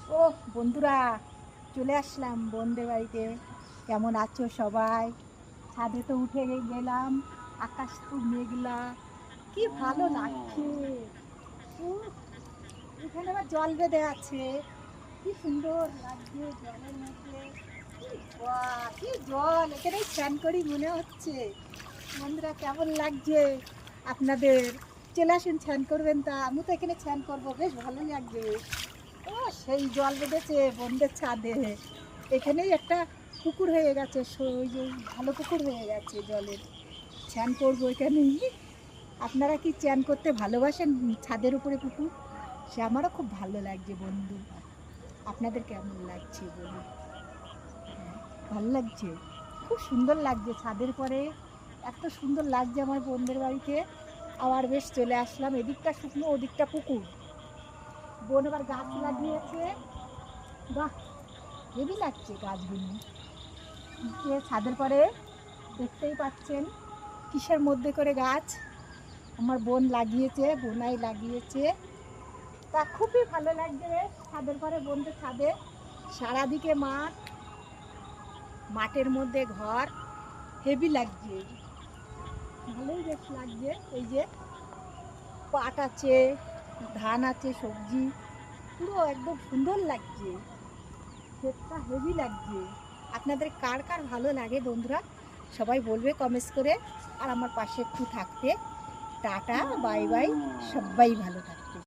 ও বন্ধুরা, চলে আসলাম বোনদের বাড়িতে। কেমন আছো সবাই? ছাদে তো উঠে গেলাম। আকাশ তো মেঘলা, কি ভালো লাগছে। উফ, এখানে আবার জল বেঁধে আছে, কি সুন্দর লাগছে জলের মধ্যে। বাহ, কি জল! এখানে স্নান করি মনে হচ্ছে। বন্ধুরা, কেমন লাগছে আপনাদের? চলে আসুন, স্নান করবেন। তা আমি তো এখানে স্নান করবো, বেশ ভালো লাগবে। ও, সেই জল বেঁধেছে বন্ধের ছাদে। এখানেই একটা পুকুর হয়ে গেছে, ওই যে ভালো পুকুর হয়ে গেছে জলের। স্নান করবো এখানেই। আপনারা কি স্নান করতে ভালোবাসেন? ছাদের উপরে পুকুর, সে আমারও খুব ভালো লাগছে বন্ধু। আপনাদের কেমন লাগছে বলুন? হ্যাঁ, ভালো লাগছে। খুব সুন্দর লাগছে ছাদের পরে, এত সুন্দর লাগছে আমার বোনদের বাড়িতে। আবার বেশ চলে আসলাম, এদিকটা শুকনো ওদিকটা পুকুর। বোন আবার গাছ লাগিয়েছে। বাহ, হেভি লাগছে গাছগুলো। ছাদের পরে দেখতেই পাচ্ছেন কিসের মধ্যে করে গাছ আমার বোন লাগিয়েছে, বোনাই লাগিয়েছে। তা খুবই ভালো লাগছে রে, ছাদের পরে বোনদের ছাদে। সারাদিকে মাঠ, মাঠের মধ্যে ঘর, হেভি লাগছে। ভালোই বেশ লাগছে। এই যে পাট আছে, ধান আছে, সবজি, পুরো একদম সুন্দর লাগছে। ক্ষেতটা হেভি লাগছে। আপনাদের কার কার ভালো লাগে বন্ধুরা? সবাই বলবে কমেন্টস করে। আর আমার পাশে একটু থাকতে। Tata, bye bye. সবাই ভালো থাকে।